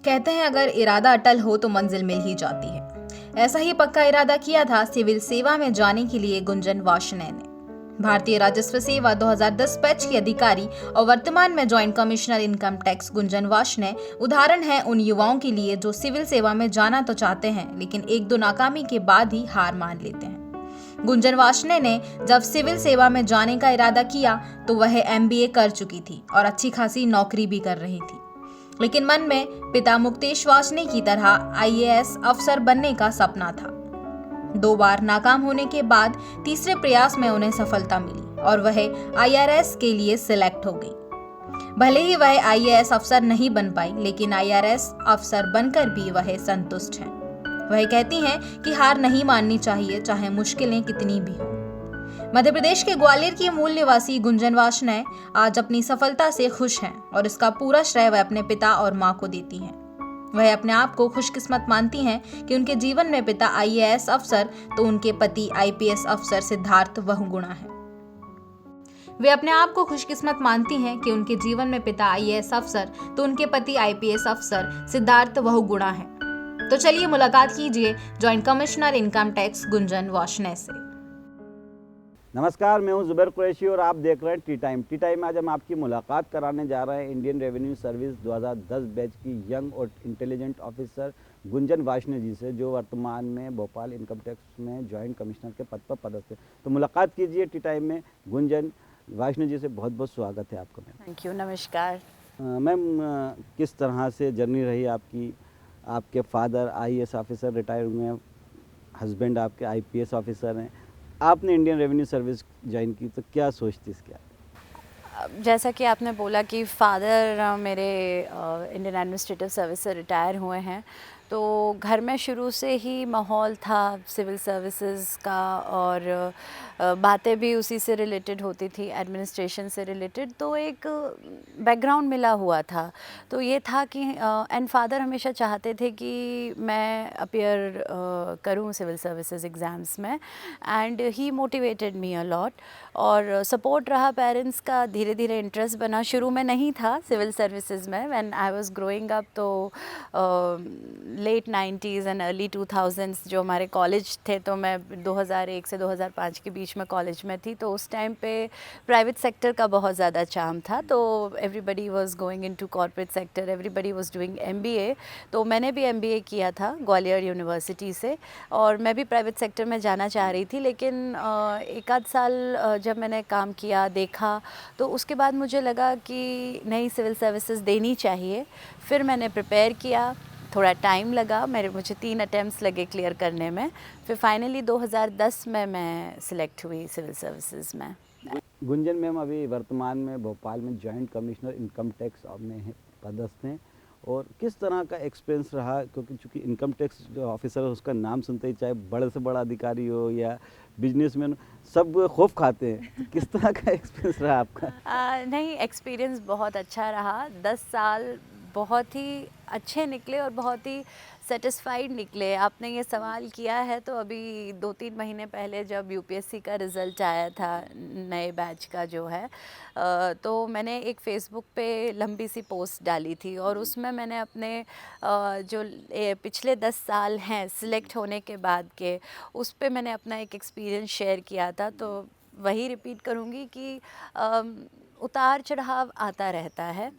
कहते हैं अगर इरादा अटल हो तो मंजिल मिल ही जाती है। ऐसा ही पक्का इरादा किया था सिविल सेवा में जाने के लिए गुंजन वार्ष्णेय ने। भारतीय राजस्व सेवा 2010 बैच की अधिकारी और वर्तमान में joint commissioner income tax Gunjan Varshney उदाहरण है उन युवाओं के लिए जो सिविल सेवा में जाना तो चाहते हैं लेकिन एक दो नाकामी के बाद ही हार मान लेते हैं। गुंजन वार्ष्णेय ने जब सिविल सेवा में जाने का इरादा किया तो वह MBA कर चुकी थी और अच्छी खासी नौकरी भी कर रही थी, लेकिन मन में पिता मुक्तेश वार्ष्णेय की तरह IAS अफसर बनने का सपना था। 2 बार नाकाम होने के बाद तीसरे प्रयास में उन्हें सफलता मिली और वह IRS के लिए सिलेक्ट हो गई। भले ही वह IAS अफसर नहीं बन पाई, लेकिन IRS अफसर बनकर भी वह संतुष्ट हैं। वह कहती हैं कि हार नहीं माननी चाहिए, चाहे मुश्किलें कितनी भी हों। मध्य प्रदेश के ग्वालियर की मूल निवासी गुंजन वार्ष्णेय आज अपनी सफलता से खुश हैं और इसका पूरा श्रेय वह अपने पिता और मां को देती हैं। वह अपने आप को खुशकिस्मत मानती हैं कि उनके जीवन में पिता IAS अफसर तो उनके पति IPS अफसर सिद्धार्थ बहुगुणा हैं। वे अपने आप को खुशकिस्मत मानती हैं कि उनके जीवन में पिता IAS अफसर तो उनके पति IPS अफसर सिद्धार्थ बहुगुणा हैं। तो चलिए मुलाकात कीजिए joint commissioner income tax Gunjan Varshney से। नमस्कार, मैं हूं जुबैर कुरैशी और आप देख रहे हैं टी टाइम में आज हम आपकी मुलाकात कराने जा रहे हैं इंडियन रेवेन्यू सर्विस 2010 बैच की यंग और इंटेलिजेंट ऑफिसर गुंजन वार्ष्णेय जी से, जो वर्तमान में भोपाल इनकम टैक्स में जॉइंट कमिश्नर के पद पर पदस्थ है। तो मुलाकात कीजिए टी टाइम में गुंजन वार्ष्णेय जी से। बहुत बहुत स्वागत है आपका मैम। Thank you. नमस्कार मैम, किस तरह से जर्नी रही आपकी? आपके फादर IAS ऑफिसर रिटायर हुए हैं, हस्बैंड आपके IPS ऑफिसर हैं, आपने इंडियन रेवेन्यू सर्विस ज्वाइन की, तो क्या सोचती इसके? जैसा कि आपने बोला कि फादर मेरे इंडियन एडमिनिस्ट्रेटिव सर्विस से रिटायर हुए हैं, तो घर में शुरू से ही माहौल था सिविल सर्विसेज का और बातें भी उसी से रिलेटेड होती थी, एडमिनिस्ट्रेशन से रिलेटेड, तो एक बैकग्राउंड मिला हुआ था। तो ये था कि एंड फादर हमेशा चाहते थे कि मैं अपीयर करूं सिविल सर्विसेज एग्ज़ाम्स में, and he motivated me a lot. और सपोर्ट रहा पेरेंट्स का, धीरे धीरे इंटरेस्ट बना। शुरू में नहीं था सिविल सर्विसेज में, when I was growing up, तो late 90s and early 2000s जो हमारे कॉलेज थे, तो मैं 2001 से 2005 के बीच में कॉलेज में थी, तो उस टाइम पे प्राइवेट सेक्टर का बहुत ज़्यादा चार्म था। तो everybody was going into corporate sector, everybody was doing MBA। तो मैंने भी MBA किया था ग्वालियर यूनिवर्सिटी से, और मैं भी प्राइवेट सेक्टर में जाना चाह रही थी, लेकिन एक आध साल जब मैंने काम किया, देखा, तो उसके बाद मुझे लगा कि नहीं, सिविल सर्विसेज देनी चाहिए। फिर मैंने प्रिपेयर किया, थोड़ा टाइम लगा, मुझे 3 अटैम्प्ट्स लगे क्लियर करने में। फिर फाइनली 2010 में मैं सिलेक्ट हुई सिविल सर्विसेज में। गुंजन मैम अभी वर्तमान में भोपाल में जॉइंट कमिश्नर इनकम टैक्स में पदस्थ हैं, और किस तरह का एक्सपीरियंस रहा? क्योंकि चूँकि इनकम टैक्स जो ऑफिसर है उसका नाम सुनते ही, चाहे बड़े से बड़ा अधिकारी हो या बिजनेसमैन, सब खौफ खाते हैं। तो किस तरह का एक्सपीरियंस रहा आपका? नहीं, एक्सपीरियंस बहुत अच्छा रहा। 10 साल बहुत ही अच्छे निकले और बहुत ही सेटिस्फाइड निकले। आपने ये सवाल किया है, तो अभी 2-3 महीने पहले जब UPSC का रिज़ल्ट आया था नए बैच का जो है, तो मैंने एक फेसबुक पे लंबी सी पोस्ट डाली थी, और उसमें मैंने अपने जो पिछले 10 साल हैं सिलेक्ट होने के बाद के, उस पे मैंने अपना एक एक्सपीरियंस शेयर किया था। तो वही रिपीट करूँगी कि उतार चढ़ाव आता रहता है,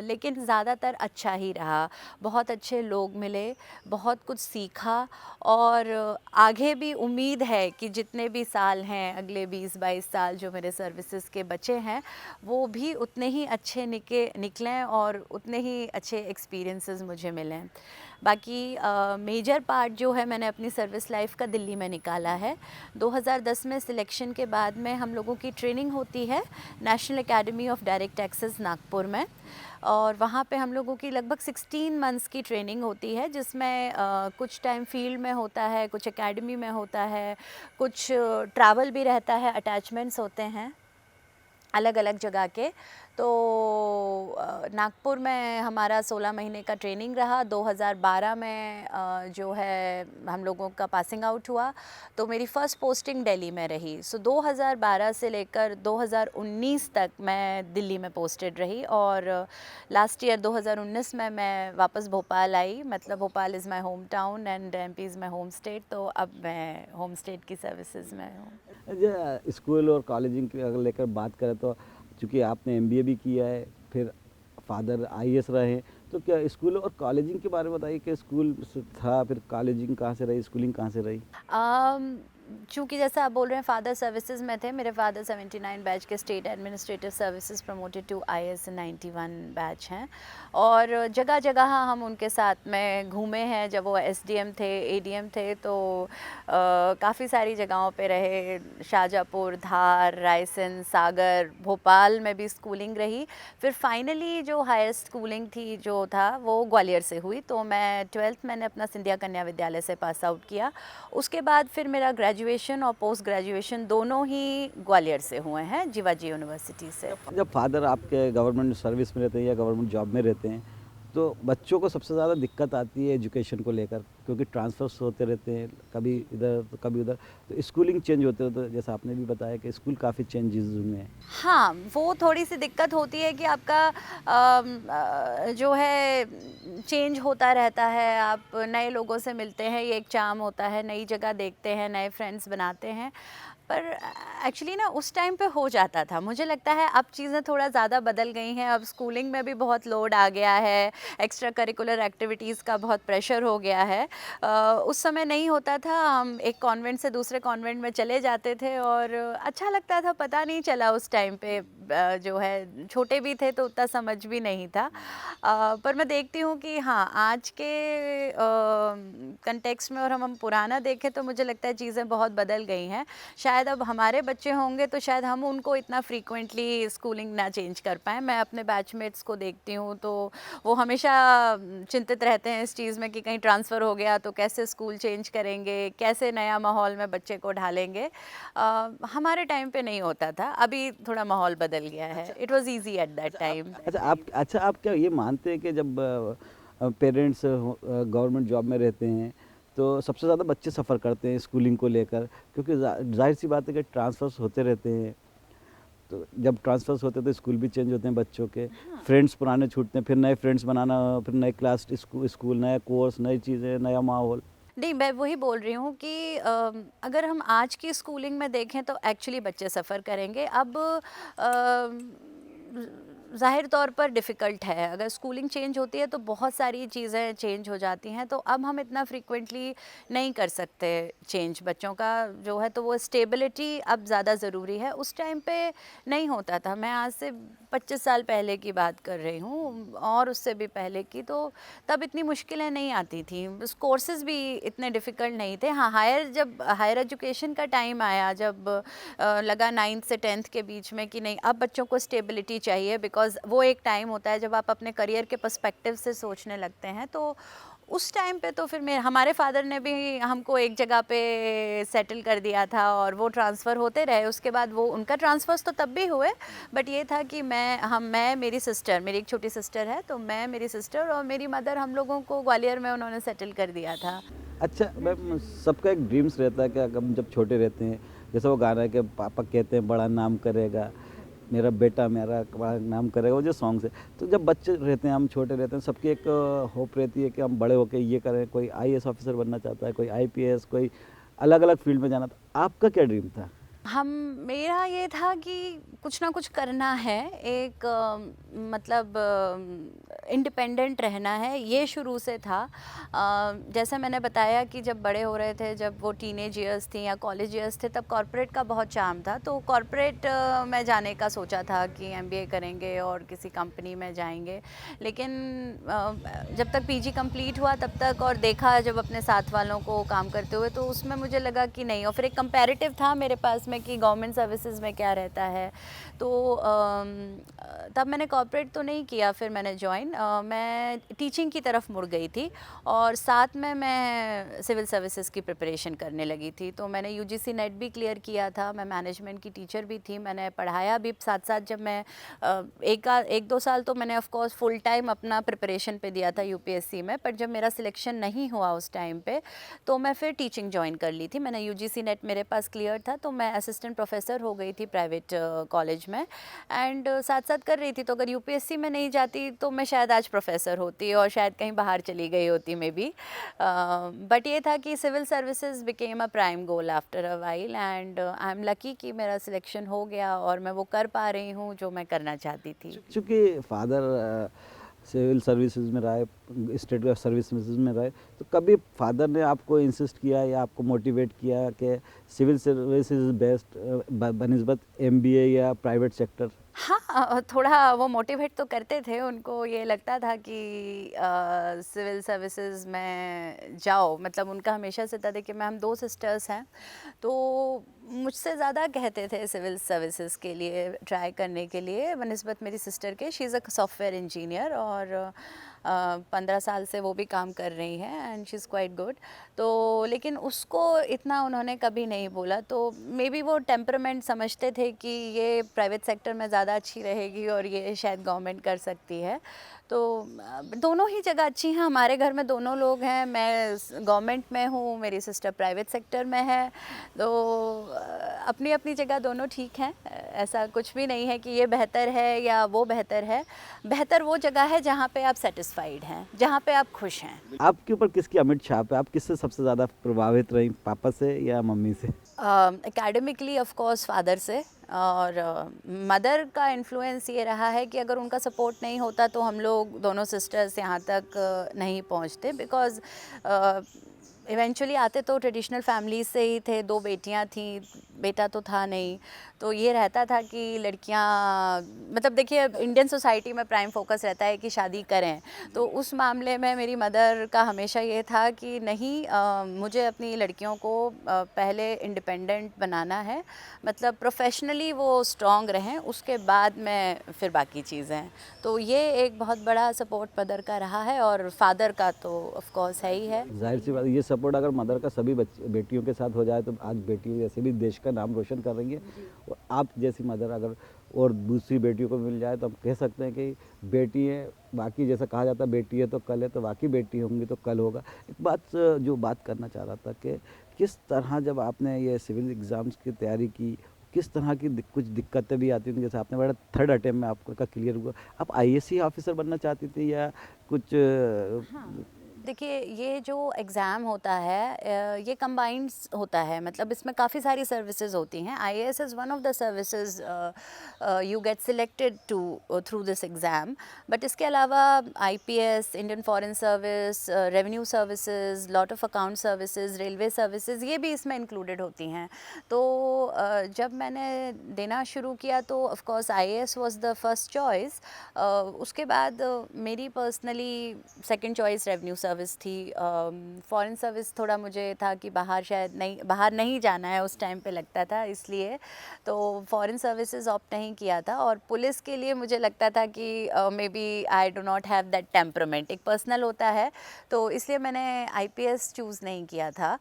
लेकिन ज़्यादातर अच्छा ही रहा। बहुत अच्छे लोग मिले, बहुत कुछ सीखा, और आगे भी उम्मीद है कि जितने भी साल हैं, अगले 20-22 साल जो मेरे सर्विसेज के बचे हैं, वो भी उतने ही अच्छे निकलें और उतने ही अच्छे एक्सपीरियंसेस मुझे मिलें। बाकी मेजर पार्ट जो है मैंने अपनी सर्विस लाइफ का दिल्ली में निकाला है। 2010 में सिलेक्शन के बाद में हम लोगों की ट्रेनिंग होती है national academy of direct taxes Nagpur में, और वहाँ पे हम लोगों की लगभग 16 मंथ्स की ट्रेनिंग होती है, जिसमें कुछ टाइम फील्ड में होता है, कुछ एकेडमी में होता है, कुछ ट्रैवल भी रहता है, अटैचमेंट्स होते हैं अलग अलग जगह के। तो नागपुर में हमारा 16 महीने का ट्रेनिंग रहा। 2012 में जो है हम लोगों का पासिंग आउट हुआ, तो मेरी फ़र्स्ट पोस्टिंग दिल्ली में रही। सो 2012 से लेकर 2019 तक मैं दिल्ली में पोस्टेड रही, और लास्ट ईयर 2019 में मैं वापस भोपाल आई। मतलब Bhopal is my home town and MP is my home state, तो अब मैं होम स्टेट की सर्विसेज में हूँ। स्कूल और कॉलेजिंग की अगर लेकर बात करें तो चूँकि आपने एमबीए भी किया है, फिर फादर आईएएस रहे, तो क्या स्कूल और कॉलेजिंग के बारे में बताइए कि स्कूल था, फिर कॉलेजिंग कहाँ से रही, स्कूलिंग कहाँ से रही? चूँकि जैसा आप बोल रहे हैं फादर सर्विसेज में थे, मेरे फादर 79 बैच के state administrative services promoted to IAS 91 batch हैं, और जगह जगह हम उनके साथ में घूमे हैं। जब वो एसडीएम थे, एडीएम थे, तो काफ़ी सारी जगहों पे रहे। शाहजहाँपुर, धार, रायसेन, सागर, भोपाल में भी स्कूलिंग रही। फिर फाइनली जो हायर स्कूलिंग थी जो था वो ग्वालियर से हुई, तो मैं 12th मैंने अपना सिंधिया कन्या विद्यालय से पास आउट किया। उसके बाद फिर मेरा ग्रेजुएशन और पोस्ट ग्रेजुएशन दोनों ही ग्वालियर से हुए हैं, जीवाजी यूनिवर्सिटी से। जब फादर आपके गवर्नमेंट सर्विस में रहते हैं या गवर्नमेंट जॉब में रहते हैं, तो बच्चों को सबसे ज़्यादा दिक्कत आती है एजुकेशन को लेकर, क्योंकि ट्रांसफ़र्स होते रहते हैं, कभी इधर तो कभी उधर, तो स्कूलिंग चेंज होते होते जैसा आपने भी बताया कि स्कूल काफ़ी चेंजेस हुए हैं। हाँ, वो थोड़ी सी दिक्कत होती है कि आपका जो है चेंज होता रहता है, आप नए लोगों से मिलते हैं, ये एक चार्म होता है, नई जगह देखते हैं, नए फ्रेंड्स बनाते हैं। पर एक्चुअली ना उस टाइम पे हो जाता था। मुझे लगता है अब चीज़ें थोड़ा ज़्यादा बदल गई हैं, अब स्कूलिंग में भी बहुत लोड आ गया है, एक्स्ट्रा करिकुलर एक्टिविटीज़ का बहुत प्रेशर हो गया है। उस समय नहीं होता था, हम एक कॉन्वेंट से दूसरे कॉन्वेंट में चले जाते थे और अच्छा लगता था, पता नहीं चला उस टाइम पे। जो है छोटे भी थे तो उतना समझ भी नहीं था। पर मैं देखती हूँ कि हाँ, आज के कंटेक्स्ट में और हम पुराना देखें तो मुझे लगता है चीज़ें बहुत बदल गई हैं। शायद अब हमारे बच्चे होंगे तो शायद हम उनको इतना फ्रीक्वेंटली स्कूलिंग ना चेंज कर पाएँ। मैं अपने बैचमेट्स को देखती हूँ तो वो हमेशा चिंतित रहते हैं इस चीज़ में कि कहीं ट्रांसफ़र हो गया तो कैसे स्कूल चेंज करेंगे, कैसे नया माहौल में बच्चे को ढालेंगे। हमारे टाइम पे नहीं होता था, अभी थोड़ा माहौल बदल गया है। It was easy at that time. अच्छा, आप क्या ये मानते हैं कि जब पेरेंट्स गवर्नमेंट जॉब में रहते हैं तो सबसे ज़्यादा बच्चे सफ़र करते हैं स्कूलिंग को लेकर, क्योंकि जाहिर सी बात है कि ट्रांसफ़र्स होते रहते हैं, तो जब ट्रांसफ़र्स होते हैं तो स्कूल भी चेंज होते हैं बच्चों के, फ्रेंड्स पुराने छूटते हैं, फिर नए फ्रेंड्स बनाना, फिर नए क्लास स्कूल, नया कोर्स, नई चीज़ें, नया माहौल। नहीं, मैं वही बोल रही हूँ कि अगर हम आज की स्कूलिंग में देखें तो एक्चुअली बच्चे सफ़र करेंगे। अब ज़ाहिर तौर पर डिफ़िकल्ट है, अगर स्कूलिंग चेंज होती है तो बहुत सारी चीज़ें चेंज हो जाती हैं, तो अब हम इतना फ्रीक्वेंटली नहीं कर सकते चेंज बच्चों का जो है, तो वो स्टेबिलिटी अब ज़्यादा ज़रूरी है। उस टाइम पे नहीं होता था। मैं आज से 25 साल पहले की बात कर रही हूँ और उससे भी पहले की, तो तब इतनी मुश्किलें नहीं आती थी, कोर्सेज़ भी इतने डिफ़िकल्ट नहीं थे। हाँ, जब हायर एजुकेशन का टाइम आया, जब लगा 9th से 10th के बीच में कि नहीं, अब बच्चों को स्टेबिलिटी चाहिए, बिकॉज़ वो एक टाइम होता है जब आप अपने करियर के पर्सपेक्टिव से सोचने लगते हैं। तो उस टाइम पे तो फिर हमारे फादर ने भी हमको एक जगह पे सेटल कर दिया था और वो ट्रांसफ़र होते रहे। उसके बाद वो उनका ट्रांसफ़र्स तो तब भी हुए, बट ये था कि मैं मेरी सिस्टर, मेरी एक छोटी सिस्टर है, तो मैं, मेरी सिस्टर और मेरी मदर, हम लोगों को ग्वालियर में उन्होंने सेटल कर दिया था। अच्छा मैम, सबका एक ड्रीम्स रहता है कि हम जब छोटे रहते हैं, जैसे वो गाना है कि पापा कहते हैं बड़ा नाम करेगा, मेरा बेटा मेरा बड़ा नाम करेगा, वो जो सॉन्ग्स है, तो जब बच्चे रहते हैं, हम छोटे रहते हैं, सबकी एक होप रहती है कि हम बड़े होकर ये करें, कोई आईएएस ऑफिसर बनना चाहता है, कोई आईपीएस, कोई अलग अलग फील्ड में जाना। तो आपका क्या ड्रीम था? मेरा ये था कि कुछ ना कुछ करना है, एक मतलब इंडिपेंडेंट रहना है, ये शुरू से था। जैसे मैंने बताया कि जब बड़े हो रहे थे, जब वो टीनेज ईयर्स थी या कॉलेज ईयर्स थे, तब कॉर्पोरेट का बहुत चार्म था, तो कॉर्पोरेट में जाने का सोचा था कि एमबीए करेंगे और किसी कंपनी में जाएंगे। लेकिन जब तक पीजी कंप्लीट हुआ तब तक, और देखा जब अपने साथ वालों को काम करते हुए, तो उसमें मुझे लगा कि नहीं, और फिर एक कंपैरेटिव था मेरे पास में कि गवर्नमेंट सर्विसेज में क्या रहता है। तो तब मैंने कॉर्पोरेट तो नहीं किया, फिर मैंने मैं टीचिंग की तरफ मुड़ गई थी और साथ में मैं सिविल सर्विसेज की प्रिपरेशन करने लगी थी। तो मैंने यूजीसी नेट भी क्लियर किया था, मैं मैनेजमेंट की टीचर भी थी, मैंने पढ़ाया भी साथ साथ। जब मैं एक दो साल तो मैंने ऑफ कोर्स फुल टाइम अपना प्रिपरेशन पे दिया था यूपीएससी में, पर जब मेरा सिलेक्शन नहीं हुआ उस टाइम पे तो मैं फिर टीचिंग ज्वाइन कर ली थी। मैंने यूजीसी नेट मेरे पास क्लियर था, तो मैं असिस्टेंट प्रोफेसर हो गई थी प्राइवेट कॉलेज में, एंड साथ साथ कर रही थी। तो अगर यूपीएससी में नहीं जाती तो मैं शायद आज प्रोफेसर होती और शायद कहीं बाहर चली गई होती मे बी। बट ये था कि civil services became a prime goal after a while, and I am lucky कि मेरा सिलेक्शन हो गया और मैं वो कर पा रही हूँ जो मैं करना चाहती थी। चूँकि फादर सिविल सर्विसेज में रहे, स्टेट सर्विसेज में रहे, तो कभी फादर ने आपको इंसिस्ट किया या आपको मोटिवेट किया कि सिविल सर्विसेज बेस्ट बनिस्बत एमबीए या प्राइवेट सेक्टर? हाँ, थोड़ा वो मोटिवेट तो करते थे, उनको ये लगता था कि सिविल सर्विसेज में जाओ, मतलब उनका हमेशा से था। देखिए मैं हम 2 सिस्टर्स हैं, तो मुझसे ज़्यादा कहते थे सिविल सर्विसेज के लिए ट्राई करने के लिए बनिस्बत मेरी सिस्टर के। She is a software engineer और 15 साल से वो भी काम कर रही हैं and she is quite good. तो लेकिन उसको इतना उन्होंने कभी नहीं बोला, तो मे बी वो टेम्परामेंट समझते थे कि ये प्राइवेट सेक्टर में ज़्यादा अच्छी रहेगी और ये शायद गवर्नमेंट कर सकती है। तो दोनों ही जगह अच्छी हैं, हमारे घर में दोनों लोग हैं, मैं गवर्नमेंट में हूँ, मेरी सिस्टर प्राइवेट सेक्टर में है। तो अपनी अपनी जगह दोनों ठीक हैं, ऐसा कुछ भी नहीं है कि ये बेहतर है या वो बेहतर है। बेहतर वो जगह है जहाँ पे आप सेटिस्फाइड हैं, जहाँ पे आप खुश हैं। आपके ऊपर किसकी अमिट छाप है? आप किससे सबसे ज़्यादा प्रभावित रही, पापा से या मम्मी से? एकेडमिकली ऑफ कोर्स फादर से, और मदर का इन्फ्लुएंस ये रहा है कि अगर उनका सपोर्ट नहीं होता तो हम लोग दोनों सिस्टर्स यहाँ तक नहीं पहुँचते, बिकॉज़ इवेंचुअली आते तो ट्रेडिशनल फैमिली से ही थे। 2 बेटियाँ थीं, बेटा तो था नहीं। तो ये रहता था कि लड़कियाँ, मतलब देखिए इंडियन सोसाइटी में प्राइम फोकस रहता है कि शादी करें। तो उस मामले में मेरी मदर का हमेशा ये था कि नहीं, मुझे अपनी लड़कियों को पहले इंडिपेंडेंट बनाना है, मतलब प्रोफेशनली वो स्ट्रॉन्ग रहें, उसके बाद में फिर बाकी चीज़ें। तो ये एक बहुत बड़ा सपोर्ट मदर का रहा है, और फादर का तो ऑफ कोर्स है ही है। जाहिर सी बात, ये सपोर्ट अगर मदर का सभी बेटियों के साथ हो जाए तो आज बेटियों वैसे भी देश का नाम रोशन कर रही है। और आप जैसी मदर अगर और दूसरी बेटियों को मिल जाए तो हम कह सकते हैं कि बेटी है, बाकी जैसा कहा जाता है बेटी है तो कल है, तो बाकी बेटी होंगी तो कल होगा। एक बात जो बात करना चाह रहा था कि किस तरह जब आपने ये सिविल एग्ज़ाम्स की तैयारी की, किस तरह की कुछ दिक्कतें भी आती होंगी? जैसे आपने बड़ा 3rd अटेम्प्ट में आपका क्लियर हुआ, आप आईएएस ऑफिसर बनना चाहती थी या कुछ? देखिए ये जो एग्ज़ाम होता है ये कंबाइंड होता है, मतलब इसमें काफ़ी सारी सर्विसेज होती हैं। IAS is one of the services you get selected to through this exam. But इसके अलावा IPS, Indian foreign service, revenue services, lot of account services, railway services, ये भी इसमें इंक्लूडेड होती हैं। तो जब मैंने देना शुरू किया तो of course IAS was the first choice. उसके बाद मेरी personally second choice revenue service थी। फॉरेन सर्विस थोड़ा मुझे था कि बाहर नहीं जाना है उस टाइम पे लगता था, इसलिए तो फॉरेन सर्विसेज ऑप्ट नहीं किया था। और पुलिस के लिए मुझे लगता था कि may be I do not have that temperament, एक पर्सनल होता है, तो इसलिए मैंने आईपीएस चूज़ नहीं किया था।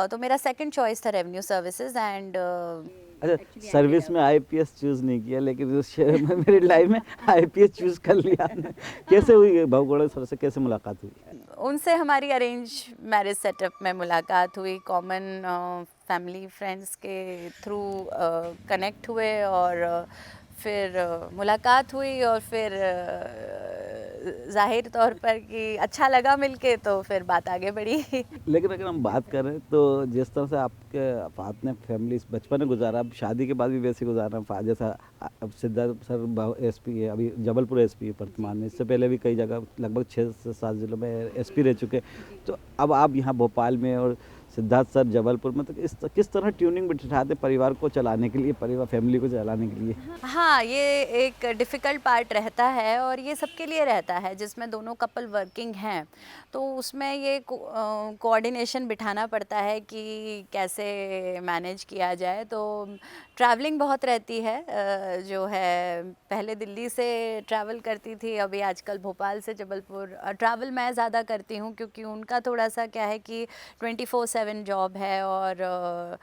तो मेरा सेकंड चॉइस था रेवेन्यू सर्विसेज। एंड अच्छा, सर्विस में आईपीएस चूज़ नहीं किया, लेकिन उस शहर में मेरी लाइफ में आईपीएस चूज़ कर लिया आपने। कैसे हुई भागोड़े सर से, कैसे मुलाकात हुई? उनसे हमारी अरेंज मैरिज सेटअप में मुलाकात हुई, कॉमन फैमिली फ्रेंड्स के थ्रू कनेक्ट हुए, और फिर मुलाकात हुई, और फिर ज़ाहिर तौर पर कि अच्छा लगा मिलके, तो फिर बात आगे बढ़ी। लेकिन अगर हम बात करें तो जिस तरह से आपके आपने फैमिली बचपन में गुजारा, अब शादी के बाद भी वैसे गुजारा, जैसा अब सिद्धार्थ सर एसपी है, अभी जबलपुर एसपी है वर्तमान में, इससे पहले भी कई जगह लगभग 6 से 7 जिलों में एसपी रह चुके। तो अब आप यहाँ भोपाल में और सिद्धार्थ सर जबलपुर में, तो किस तरह ट्यूनिंग बिठाते परिवार को चलाने के लिए, परिवार फैमिली को चलाने के लिए? हाँ, ये एक डिफ़िकल्ट पार्ट रहता है और ये सबके लिए रहता है जिसमें दोनों कपल वर्किंग हैं, तो उसमें ये कोऑर्डिनेशन बिठाना पड़ता है कि कैसे मैनेज किया जाए। तो ट्रैवलिंग बहुत रहती है, जो है पहले दिल्ली से ट्रैवल करती थी, अभी आजकल भोपाल से जबलपुर ट्रैवल मैं ज़्यादा करती हूँ, क्योंकि उनका थोड़ा सा क्या है कि 24/7 जॉब है और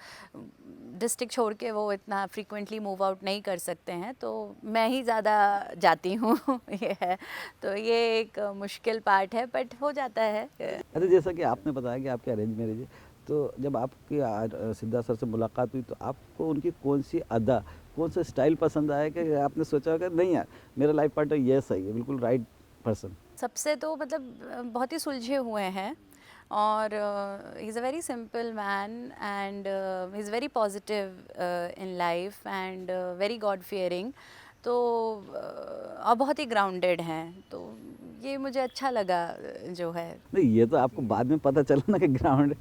डिस्ट्रिक्ट छोड़ के वो इतना फ्रीक्वेंटली मूव आउट नहीं कर सकते हैं, तो मैं ही ज़्यादा जाती हूँ ये है, तो ये एक मुश्किल पार्ट है, बट हो जाता है। अच्छा, जैसा कि आपने बताया कि आपकी अरेंज मैरिज है, तो जब आपकी सिद्धार्थ सर से मुलाकात हुई तो आपको उनकी कौन सी अदा, कौन सा स्टाइल पसंद आया कि आपने सोचा कि नहीं यार मेरा लाइफ पार्टनर ये सही है, बिल्कुल राइट पर्सन? सबसे तो मतलब बहुत ही सुलझे हुए हैं और he is a very simple man and he is very positive in life and very God fearing, तो और बहुत ही ग्राउंडेड हैं, तो ये मुझे अच्छा लगा जो है। नहीं, ये तो आपको बाद में पता चला ना कि ग्राउंड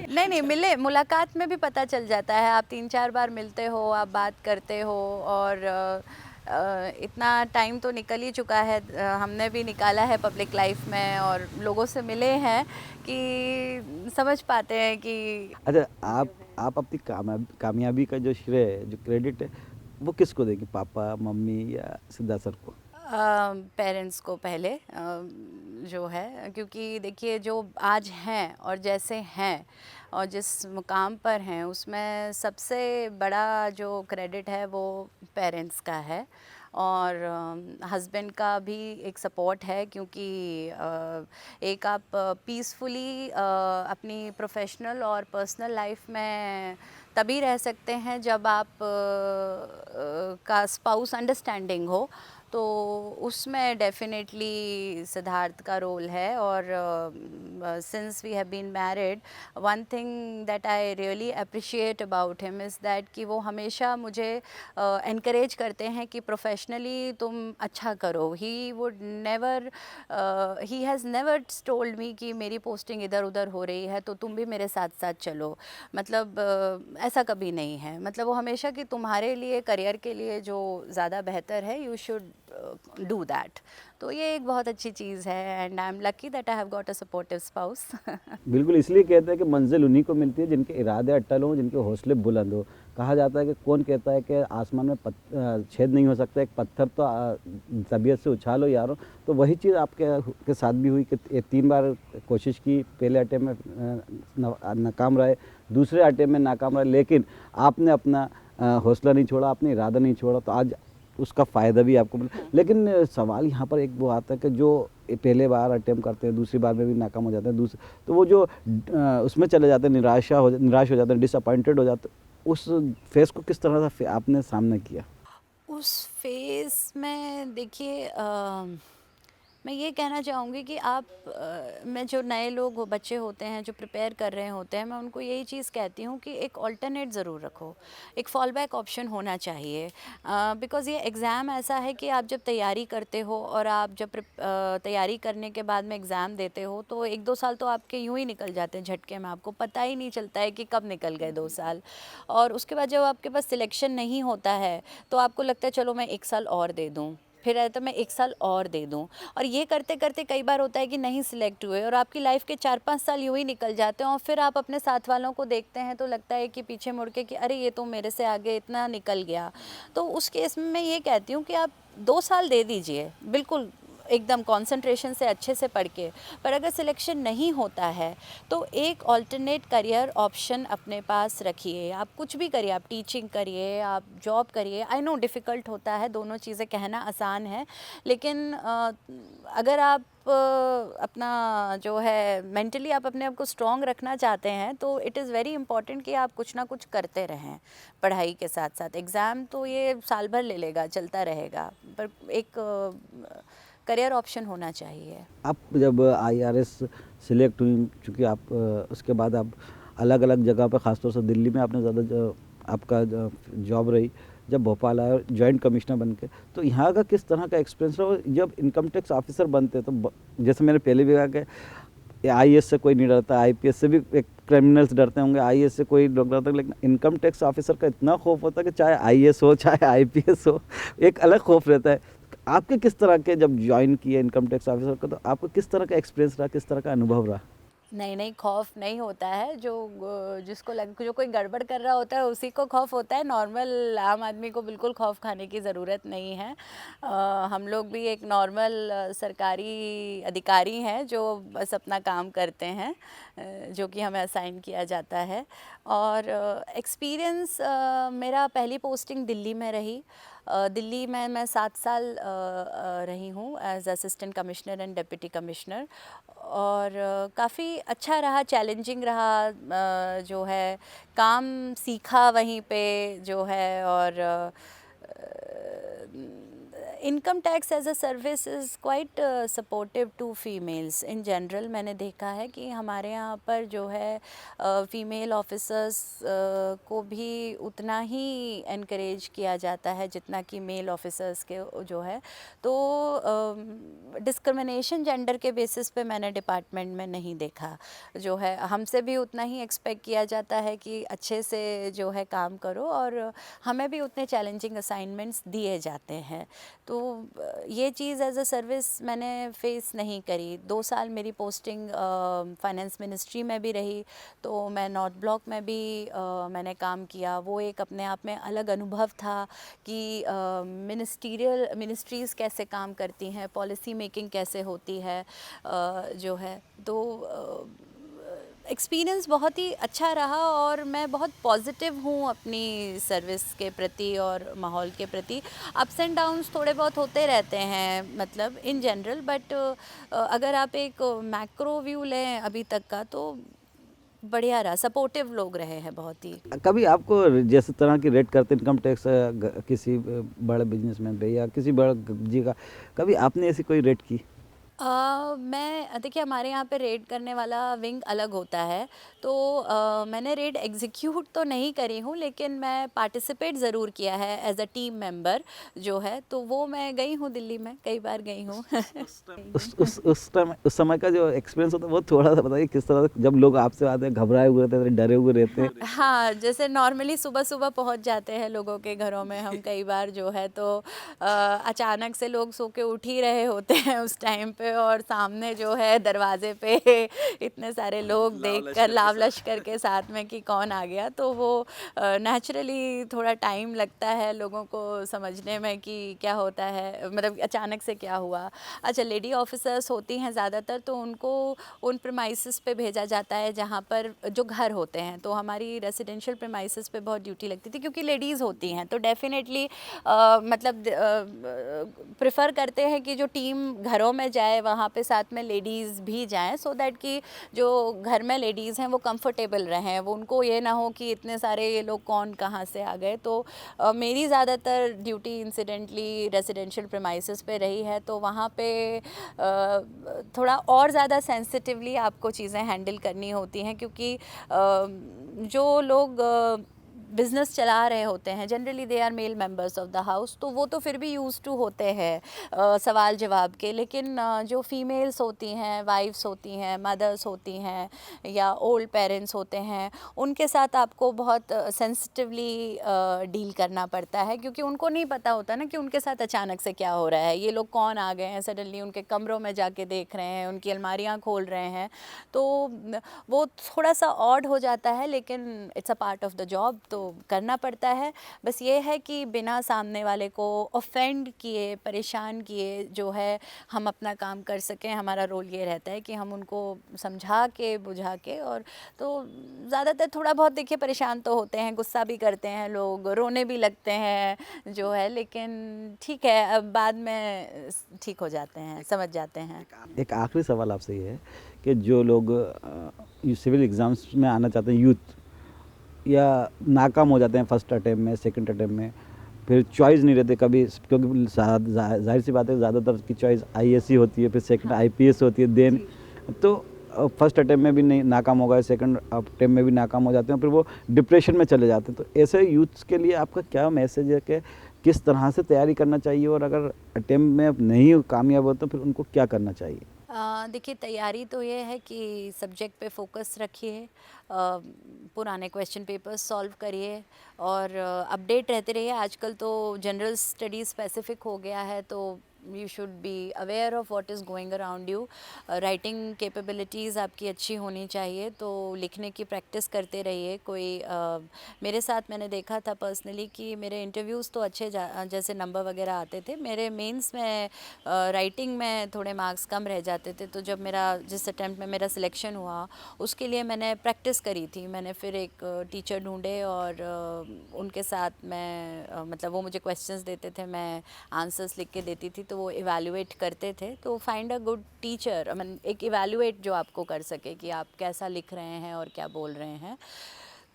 नहीं मिले, मुलाकात में भी पता चल जाता है, आप 3-4 बार मिलते हो, आप बात करते हो और इतना टाइम तो निकल ही चुका है, हमने भी निकाला है पब्लिक लाइफ में और लोगों से मिले हैं कि समझ पाते हैं कि अच्छा, आप अपनी कामयाबी का जो श्रेय है, जो क्रेडिट है, वो किसको देंगे, पापा, मम्मी या सिद्धार्थ सर को? पेरेंट्स को पहले जो है, क्योंकि देखिए जो आज हैं और जैसे हैं और जिस मुकाम पर हैं, उसमें सबसे बड़ा जो क्रेडिट है वो पेरेंट्स का है और हस्बैंड का भी एक सपोर्ट है, क्योंकि एक आप पीसफुली अपनी प्रोफेशनल और पर्सनल लाइफ में तभी रह सकते हैं जब आप का स्पाउस अंडरस्टैंडिंग हो, तो उसमें डेफिनेटली सिद्धार्थ का रोल है। और since we have been married, one thing that I really appreciate about him is that कि वो हमेशा मुझे एनकरेज करते हैं कि प्रोफेशनली तुम अच्छा करो। He would never, he has never told me कि मेरी पोस्टिंग इधर उधर हो रही है तो तुम भी मेरे साथ साथ चलो, मतलब ऐसा कभी नहीं है। मतलब वो हमेशा कि तुम्हारे लिए, करियर के लिए जो ज़्यादा बेहतर है, यू शुड डू दैट। तो ये एक बहुत अच्छी चीज़ है and I am lucky that I have got a supportive spouse. बिल्कुल, इसलिए कहते हैं कि मंजिल उन्हीं को मिलती है जिनके इरादे अट्टल हों, जिनके हौसले बुलंद हो। कहा जाता है कि कौन कहता है कि आसमान में छेद नहीं हो सकता, एक पत्थर तो तबीयत से उछालो यारों। तो वही चीज़ आपके साथ भी हुई कि 3 बार कोशिश की, पहले अटेम्प्ट में नाकाम रहे, दूसरे अटेम्प्ट में नाकाम रहे, लेकिन आपने अपना हौसला नहीं छोड़ा, आपने इरादा नहीं छोड़ा, तो आज उसका फ़ायदा भी आपको मिला। लेकिन सवाल यहाँ पर एक वो आता है कि जो पहले बार अटेम्प्ट करते हैं, दूसरी बार में भी नाकाम हो जाते हैं, तो वो जो उसमें चले जाते हैं, निराश हो जाते हैं, डिसअपॉइंटेड हो जाते हैं, उस फेज़ को किस तरह से आपने सामना किया? उस फेज़ में देखिए, मैं ये कहना चाहूँगी कि आप मैं जो नए लोग बच्चे होते हैं जो प्रिपेयर कर रहे होते हैं, मैं उनको यही चीज़ कहती हूँ कि एक ऑल्टरनेट ज़रूर रखो, एक फॉल बैक ऑप्शन होना चाहिए। बिकॉज़ ये एग्ज़ाम ऐसा है कि आप जब तैयारी करते हो और आप जब तैयारी करने के बाद में एग्ज़ाम देते हो, तो 1-2 साल तो आपके यूँ ही निकल जाते हैं झटके में, आपको पता ही नहीं चलता है कि कब निकल गए 2 साल। और उसके बाद जब आपके पास सिलेक्शन नहीं होता है, तो आपको लगता है चलो मैं 1 साल और दे दूँ, फिर रहता मैं 1 साल और दे दूँ, और ये करते करते कई बार होता है कि नहीं सिलेक्ट हुए और आपकी लाइफ के 4-5 साल यूँ ही निकल जाते हैं, और फिर आप अपने साथ वालों को देखते हैं तो लगता है कि पीछे मुड़ के कि अरे ये तो मेरे से आगे इतना निकल गया। तो उस केस में मैं ये कहती हूँ कि आप 2 साल दे दीजिए, बिल्कुल एकदम कंसंट्रेशन से अच्छे से पढ़ के, पर अगर सिलेक्शन नहीं होता है तो एक अल्टरनेट करियर ऑप्शन अपने पास रखिए। आप कुछ भी करिए, आप टीचिंग करिए, आप जॉब करिए। आई नो डिफ़िकल्ट होता है, दोनों चीज़ें कहना आसान है, लेकिन अगर आप अपना जो है मेंटली आप अपने आप को स्ट्रॉन्ग रखना चाहते हैं, तो इट इज़ वेरी इंपॉर्टेंट कि आप कुछ ना कुछ करते रहें पढ़ाई के साथ साथ। एग्ज़ाम तो ये साल भर ले लेगा, चलता रहेगा, पर एक करियर ऑप्शन होना चाहिए। आप जब आईआरएस सिलेक्ट हुई, चूँकि आप उसके बाद आप अलग अलग जगह पर, ख़ासतौर से दिल्ली में आपने ज़्यादा आपका जॉब रही, जब भोपाल आए और जॉइंट कमिश्नर बन के, तो यहाँ का किस तरह का एक्सपीरियंस रहा? जब इनकम टैक्स ऑफिसर बनते तो जैसे मैंने पहले भी कहा कि आईएएस से कोई नहीं डरता, आईपीएस से भी एक क्रिमिनल्स डरते होंगे, आईएएस से कोई लोग डरता है, लेकिन इनकम टैक्स ऑफिसर का इतना खौफ होता है कि चाहे आईएएस हो चाहे आईपीएस हो, एक अलग खौफ रहता है। आपके किस तरह के जब ज्वाइन किए इनकम टैक्स ऑफिसर का, तो आपको किस तरह का एक्सपीरियंस रहा, किस तरह का अनुभव रहा? नहीं नहीं, खौफ नहीं होता है। जिसको जो कोई गड़बड़ कर रहा होता है उसी को खौफ होता है। नॉर्मल आम आदमी को बिल्कुल खौफ खाने की ज़रूरत नहीं है। हम लोग भी एक नॉर्मल सरकारी अधिकारी हैं जो बस अपना काम करते हैं, जो कि हमें असाइन किया जाता है। और एक्सपीरियंस मेरा पहली पोस्टिंग दिल्ली में रही। दिल्ली में मैं 7 साल रही हूँ as assistant commissioner and deputy commissioner, और काफ़ी अच्छा रहा, चैलेंजिंग रहा। जो है काम सीखा वहीं पे जो है। और income tax as a service is quite supportive to females in general. मैंने देखा है कि हमारे यहाँ पर जो है फ़ीमेल ऑफिसर्स को भी उतना ही एनकरेज किया जाता है जितना कि मेल ऑफिसर्स के जो है। तो डिस्क्रिमिनेशन जेंडर के बेसिस पे मैंने डिपार्टमेंट में नहीं देखा। जो है हमसे भी उतना ही एक्सपेक्ट किया जाता है कि अच्छे से जो है काम करो, और हमें भी उतने चैलेंजिंग असाइनमेंट्स दिए जाते हैं। तो ये चीज़ एज अ सर्विस मैंने फेस नहीं करी। 2 साल मेरी पोस्टिंग फाइनेंस मिनिस्ट्री में भी रही, तो मैं नॉर्थ ब्लॉक में भी मैंने काम किया। वो एक अपने आप में अलग अनुभव था कि मिनिस्ट्रीज़ कैसे काम करती हैं, पॉलिसी मेकिंग कैसे होती है जो है। तो एक्सपीरियंस बहुत ही अच्छा रहा, और मैं बहुत पॉजिटिव हूँ अपनी सर्विस के प्रति और माहौल के प्रति। अप्स एंड डाउन्स थोड़े बहुत होते रहते हैं, मतलब इन जनरल, बट अगर आप एक मैक्रो व्यू लें अभी तक का, तो बढ़िया रहा, सपोर्टिव लोग रहे हैं बहुत ही। कभी आपको जैसे तरह की रेट करते इनकम टैक्स किसी बड़े बिजनेसमैन पे या किसी बड़े जी का, कभी आपने ऐसी कोई रेट की? मैं देखिए, हमारे यहाँ पे रेड करने वाला विंग अलग होता है। तो मैंने रेड एग्जीक्यूट तो नहीं करी हूँ, लेकिन मैं पार्टिसिपेट ज़रूर किया है एज अ टीम मेंबर जो है। तो वो मैं गई हूँ, दिल्ली में कई बार गई हूँ। उस समय का जो एक्सपीरियंस होता है वो थोड़ा सा बताइए, किस तरह से जब लोग आपसे आते हैं घबराए हुए रहते हैं, डरे हुए रहते हैं? हाँ, जैसे नॉर्मली सुबह सुबह पहुंच जाते हैं लोगों के घरों में हम कई बार जो है। तो अचानक से लोग सो के उठ ही रहे होते हैं उस टाइम पे, और सामने जो है दरवाजे पे इतने सारे लोग देखकर लाव लश्कर के साथ में कि कौन आ गया। तो वो नेचुरली थोड़ा टाइम लगता है लोगों को समझने में कि क्या होता है, मतलब अचानक से क्या हुआ। अच्छा, लेडी ऑफिसर्स होती हैं ज़्यादातर, तो उनको उन प्रेमाइसेस पे भेजा जाता है जहाँ पर जो घर होते हैं। तो हमारी रेसिडेंशियल प्रेमाइसेस पे बहुत ड्यूटी लगती थी, क्योंकि लेडीज़ होती हैं, तो डेफिनेटली मतलब प्रेफर करते हैं कि जो टीम घरों में जाए वहाँ पे साथ में लेडीज़ भी जाएं, सो दैट कि जो घर में लेडीज़ हैं वो कंफर्टेबल रहें, वो उनको ये ना हो कि इतने सारे ये लोग कौन कहाँ से आ गए। तो मेरी ज़्यादातर ड्यूटी इंसिडेंटली रेसिडेंशियल प्रेमाइसेस पे रही है। तो वहाँ पे थोड़ा और ज़्यादा सेंसिटिवली आपको चीज़ें हैंडल करनी होती हैं, क्योंकि जो लोग बिज़नेस चला रहे होते हैं, generally they are male members of the house, तो वो तो फिर भी यूज़ टू होते हैं सवाल जवाब के। लेकिन जो फीमेल्स होती हैं, वाइफ्स होती हैं, मदर्स होती हैं, या ओल्ड पेरेंट्स होते हैं, उनके साथ आपको बहुत सेंसिटिवली डील करना पड़ता है, क्योंकि उनको नहीं पता होता ना कि उनके साथ अचानक से क्या हो रहा है, ये लोग कौन आ गए हैं, सडनली उनके कमरों में जाके देख रहे हैं, उनकी अलमारियाँ खोल रहे हैं। तो वो थोड़ा सा ऑड हो जाता है, लेकिन it's a part of the job, तो करना पड़ता है। बस ये है कि बिना सामने वाले को ऑफेंड किए, परेशान किए जो है, हम अपना काम कर सकें। हमारा रोल ये रहता है कि हम उनको समझा के, बुझा के, और तो ज़्यादातर थोड़ा बहुत देखिए परेशान तो होते हैं, गुस्सा भी करते हैं लोग, रोने भी लगते हैं जो है, लेकिन ठीक है, अब बाद में ठीक हो जाते हैं, समझ जाते हैं। एक आखिरी सवाल आपसे ये है कि जो लोग सिविल एग्ज़ाम्स में आना चाहते हैं, यूथ, या नाकाम हो जाते हैं फर्स्ट अटेम्प्ट में, सेकंड अटेम्प्ट में, फिर चॉइस नहीं रहते कभी, क्योंकि जाहिर सी बात है ज़्यादातर की चॉइस आईएएस ही होती है, फिर सेकंड आईपीएस होती है, देन तो फर्स्ट अटेम्प्ट में भी नहीं, नाकाम हो गए, सेकंड अटेम्प्ट में भी नाकाम हो जाते हैं, फिर वो डिप्रेशन में चले जाते हैं। तो ऐसे यूथ्स के लिए आपका क्या मैसेज है कि किस तरह से तैयारी करना चाहिए, और अगर अटेम्प्ट में नहीं कामयाब हो तो फिर उनको क्या करना चाहिए? देखिए, तैयारी तो ये है कि सब्जेक्ट पे फोकस रखिए, पुराने क्वेश्चन पेपर्स सॉल्व करिए और अपडेट रहते रहिए। आजकल तो जनरल स्टडीज़ स्पेसिफिक हो गया है, तो you should be aware of what is going around you. Writing capabilities आपकी अच्छी होनी चाहिए, तो लिखने की प्रैक्टिस करते रहिए। मेरे साथ मैंने देखा था पर्सनली कि मेरे इंटरव्यूज़ तो अच्छे जैसे नंबर वगैरह आते थे, मेरे मेंस में राइटिंग में थोड़े मार्क्स कम रह जाते थे। तो जब जिस अटेम्प्ट में मेरा सिलेक्शन हुआ, उसके लिए मैंने प्रैक्टिस करी थी। मैंने फिर एक टीचर ढूंढे और उनके साथ मैं मतलब वो मुझे क्वेश्चंस देते थे, मैं आंसर्स लिख के देती थी, तो वो इवैल्यूएट करते थे। तो फाइंड अ गुड टीचर, एक इवैल्यूएट जो आपको कर सके कि आप कैसा लिख रहे हैं और क्या बोल रहे हैं।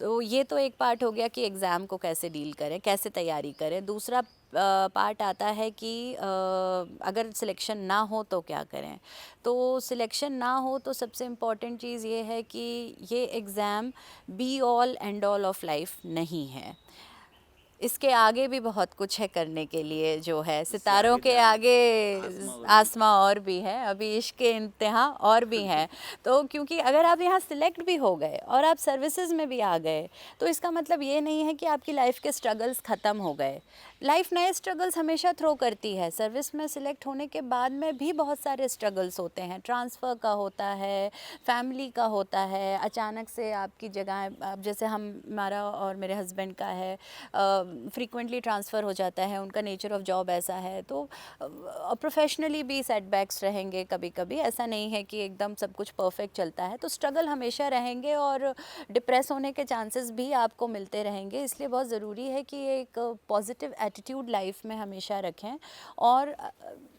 तो ये तो एक पार्ट हो गया कि एग्ज़ाम को कैसे डील करें, कैसे तैयारी करें। दूसरा पार्ट आता है कि अगर सिलेक्शन ना हो तो क्या करें। तो सिलेक्शन ना हो तो सबसे इम्पॉर्टेंट चीज़ ये है कि ये exam be all and all of life नहीं है। इसके आगे भी बहुत कुछ है करने के लिए, जो है सितारों के आगे आसमां और भी है, अभी इश्क के इम्तिहां और भी हैं। तो क्योंकि अगर आप यहाँ सिलेक्ट भी हो गए और आप सर्विसेज में भी आ गए, तो इसका मतलब ये नहीं है कि आपकी लाइफ के स्ट्रगल्स ख़त्म हो गए। लाइफ नए स्ट्रगल्स हमेशा थ्रो करती है। सर्विस में सिलेक्ट होने के बाद में भी बहुत सारे स्ट्रगल्स होते हैं। ट्रांसफ़र का होता है, फैमिली का होता है, अचानक से आपकी जगह, अब जैसे हमारा और मेरे हस्बैंड का है, फ्रीक्वेंटली ट्रांसफ़र हो जाता है, उनका नेचर ऑफ जॉब ऐसा है। तो प्रोफेशनली भी सेटबैक्स रहेंगे कभी कभी, ऐसा नहीं है कि एकदम सब कुछ परफेक्ट चलता है। तो स्ट्रगल हमेशा रहेंगे और डिप्रेस होने के चांसेस भी आपको मिलते रहेंगे। इसलिए बहुत ज़रूरी है कि एक पॉजिटिव एटीट्यूड लाइफ में हमेशा रखें। और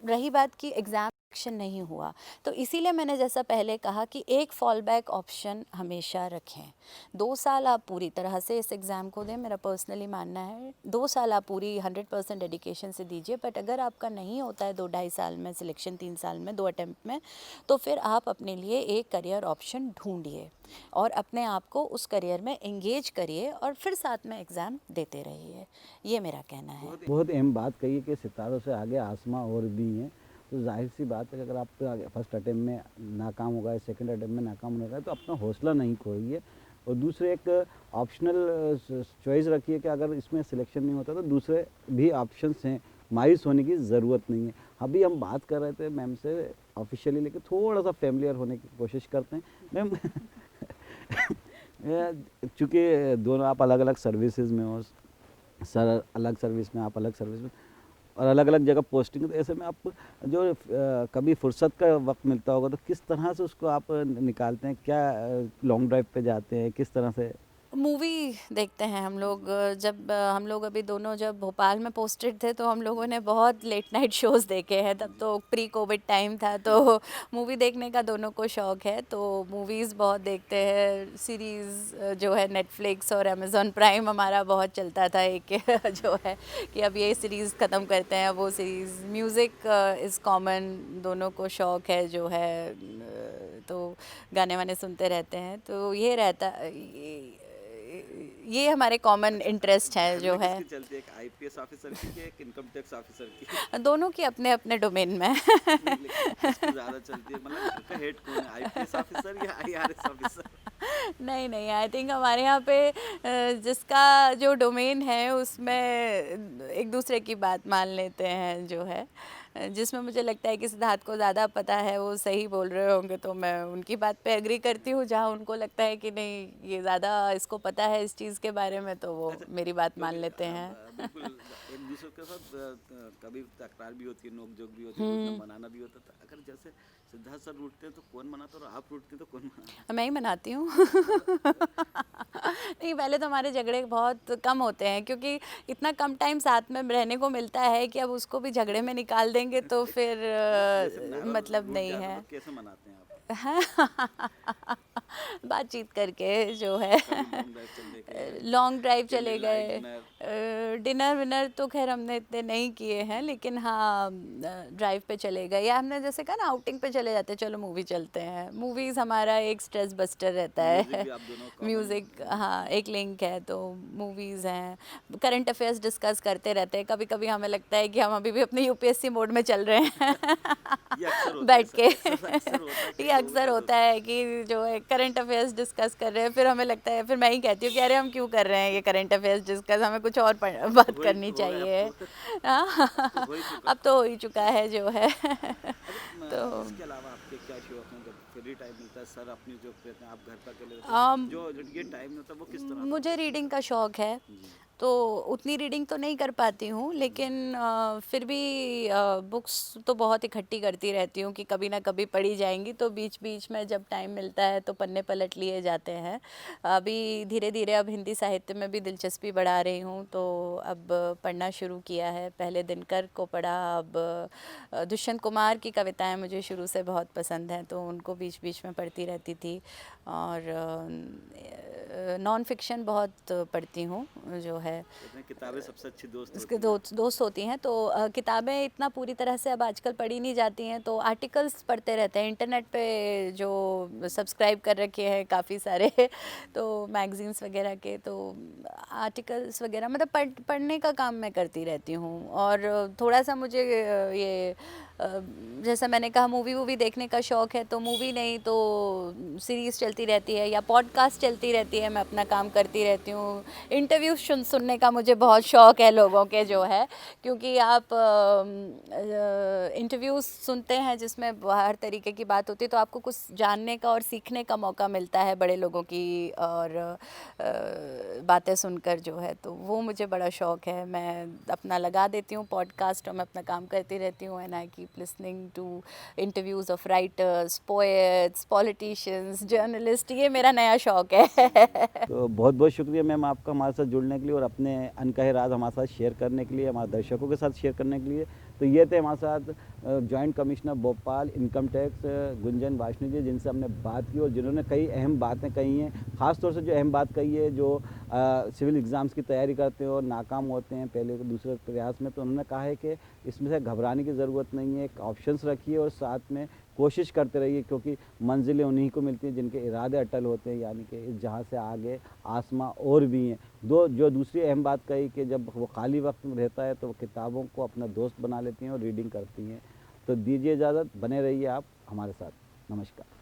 रही बात कि एग्ज़ाम सिलेक्शन नहीं हुआ, तो इसीलिए मैंने जैसा पहले कहा कि एक फॉल बैक ऑप्शन हमेशा रखें। 2 साल आप पूरी तरह से इस एग्ज़ाम को दें, मेरा पर्सनली मानना है 2 साल आप पूरी 100% डेडिकेशन से दीजिए। बट अगर आपका नहीं होता है 2-2.5 साल में सिलेक्शन, 3 साल में 2 अटेम्प्ट में, तो फिर आप अपने लिए एक करियर ऑप्शन ढूंढिए और अपने आप को उस करियर में एंगेज करिए और फिर साथ में एग्ज़ाम देते रहिए। ये मेरा कहना है। बहुत अहम बात कही कि सितारों से आगे आसमां और भी हैं। तो जाहिर सी बात है कि अगर आप फर्स्ट अटेम्प्ट में नाकाम हो गए, सेकंड अटेम्प्ट में नाकाम हो गए, तो अपना हौसला नहीं खोइए। और दूसरे एक ऑप्शनल चॉइस रखिए कि अगर इसमें सिलेक्शन नहीं होता तो दूसरे भी ऑप्शंस हैं, मायूस होने की ज़रूरत नहीं है। अभी हम बात कर रहे थे मैम से ऑफिशियली, लेकिन थोड़ा सा फेमिलियर होने की कोशिश करते हैं मैम। चूँकि दोनों आप अलग अलग सर्विसेज में हो, सर अलग सर्विस में, आप अलग सर्विस में, और अलग अलग जगह पोस्टिंग है, तो ऐसे में आप जो कभी फुर्सत का वक्त मिलता होगा तो किस तरह से उसको आप निकालते हैं? क्या लॉन्ग ड्राइव पे जाते हैं, किस तरह से? मूवी देखते हैं हम लोग। जब हम लोग अभी दोनों जब भोपाल में पोस्टेड थे, तो हम लोगों ने बहुत लेट नाइट शोज़ देखे हैं। तब तो प्री कोविड टाइम था, तो मूवी देखने का दोनों को शौक़ है, तो मूवीज़ बहुत देखते हैं। सीरीज़ जो है नेटफ्लिक्स और अमेज़ॉन प्राइम हमारा बहुत चलता था एक जो है कि अब ये सीरीज़ ख़त्म करते हैं, वो सीरीज़। म्यूज़िक इज़ कॉमन, दोनों को शौक़ है जो है, तो गाने वाने सुनते रहते हैं। तो ये रहता, ये हमारे कॉमन इंटरेस्ट है जो है। चलती है, एक आईपीएस ऑफिसर की, एक इनकम टैक्स ऑफिसर की। दोनों की अपने अपने डोमेन में। ज़्यादा चलती है, मतलब घर का हेड कौन है, आईपीएस ऑफिसर या आईआरएस ऑफिसर? नहीं नहीं, आई थिंक हमारे यहाँ पे जिसका जो डोमेन है उसमें एक दूसरे की बात मान लेते हैं जो है। जिसमें मुझे लगता है कि सिद्धार्थ को ज़्यादा पता है, वो सही बोल रहे होंगे, तो मैं उनकी बात पे एग्री करती हूँ। जहाँ उनको लगता है कि नहीं ये ज़्यादा इसको पता है इस चीज़ के बारे में, तो वो मेरी बात मान लेते हैं। बिल्कुल, एक दूसरे के साथ कभी तकरार भी होती है, नोक-झोंक भी होती है, उतना मनाना भी होता था। अगर जैसे सिद्धार्थ सर रूठते हैं तो कौन मनाता है, और आप रूठते हैं तो कौन मनाता मैं ही मनाती हूँ। नहीं, पहले तो हमारे झगड़े बहुत कम होते हैं, क्योंकि इतना कम टाइम साथ में रहने को मिलता है कि अब उसको भी झगड़े में निकाल देंगे तो फिर है? मतलब नहीं है। कैसे मनाते हैं आप? बातचीत करके जो है लॉन्ग ड्राइव चले गए। डिनर विनर तो खैर हमने इतने नहीं किए हैं, लेकिन हाँ ड्राइव पे चले गए, या हमने जैसे कहा ना आउटिंग पे चले जाते हैं, चलो मूवी चलते हैं। मूवीज़ हमारा एक स्ट्रेस बस्टर रहता है। म्यूज़िक हाँ एक लिंक है, तो मूवीज़ हैं। करंट अफेयर्स डिस्कस करते रहते हैं। कभी कभी हमें लगता है कि हम अभी भी अपने यूपीएससी मोड में चल रहे हैं बैठ के। ये अक्सर होता है कि जो है करंट अफेयर्स डिस्कस कर रहे हैं, फिर हमें लगता है, फिर मैं ही कहती हूँ कि अरे हम क्यों कर रहे हैं ये करंट अफेयर्स डिस्कस, हमें कुछ और बात करनी चाहिए। हाँ, अब तो हो ही चुका है जो है। तो इसके अलावा आपके क्या शौक हैं? जब फ्री टाइम मिलता है, सर अपनी जो कहते हैं आप घर पर अकेले रहते आम, हैं, जो ये टाइम मिलता है वो किस तरह मुझे रीडिंग का शौक़ है, तो उतनी रीडिंग तो नहीं कर पाती हूँ, लेकिन फिर भी बुक्स तो बहुत इकट्ठी करती रहती हूँ कि कभी ना कभी पढ़ी जाएंगी, तो बीच बीच में जब टाइम मिलता है तो पन्ने पलट लिए जाते हैं। अभी धीरे धीरे अब हिंदी साहित्य में भी दिलचस्पी बढ़ा रही हूँ, तो अब पढ़ना शुरू किया है। पहले दिनकर को पढ़ा, अब दुष्यंत कुमार की कविताएं मुझे शुरू से बहुत पसंद हैं, तो उनको बीच बीच में पढ़ती रहती थी। और नॉन फिक्शन बहुत पढ़ती हूँ जो है। किताबें सबसे अच्छी दोस्त उसके दोस्त होती हैं, तो किताबें इतना पूरी तरह से अब आजकल पढ़ी नहीं जाती हैं, तो आर्टिकल्स पढ़ते रहते हैं इंटरनेट पे, जो सब्सक्राइब कर रखे हैं काफ़ी सारे तो मैगज़ीन्स वगैरह के, तो आर्टिकल्स वगैरह मतलब पढ़ने का काम मैं करती रहती हूँ। और थोड़ा सा मुझे ये जैसा मैंने कहा मूवी वूवी देखने का शौक़ है, तो मूवी नहीं तो सीरीज़ चलती रहती है या पॉडकास्ट चलती रहती है, मैं अपना काम करती रहती हूँ। इंटरव्यू सुनने का मुझे बहुत शौक़ है लोगों के जो है, क्योंकि आप इंटरव्यूज़ सुनते हैं जिसमें हर तरीके की बात होती है, तो आपको कुछ जानने का और सीखने का मौका मिलता है बड़े लोगों की और बातें सुनकर जो है, तो वो मुझे बड़ा शौक़ है। मैं अपना लगा देती हूँ पॉडकास्ट और मैं अपना काम करती रहती हूँ, and I keep listening to interviews of writers, poets, politicians, journalist. ये मेरा नया शौक़ है। तो बहुत बहुत शुक्रिया मैम आपका हमारे साथ जुड़ने के लिए और अपने अनकहे राज हमारे साथ शेयर करने के लिए, हमारे दर्शकों के साथ शेयर करने के लिए। तो ये थे हमारे साथ joint commissioner Bhopal income tax Gunjan Varshney ji, जिनसे हमने बात की और जिन्होंने कई अहम बातें कही हैं। ख़ास तौर से जो अहम बात कही है, जो सिविल एग्ज़ाम्स की तैयारी करते हैं और नाकाम होते हैं पहले दूसरे प्रयास में, तो उन्होंने कहा है कि इसमें से घबराने की ज़रूरत नहीं है, एक ऑप्शंस रखिए और साथ में कोशिश करते रहिए, क्योंकि मंजिलें उन्हीं को मिलती हैं जिनके इरादे अटल होते हैं, यानी कि इस जहाँ से आगे आसमां और भी हैं। जो दूसरी अहम बात कही कि जब वो खाली वक्त में रहता है तो वो किताबों को अपना दोस्त बना लेती हैं और रीडिंग करती हैं। तो दीजिए इजाज़त, बने रहिए आप हमारे साथ। नमस्कार।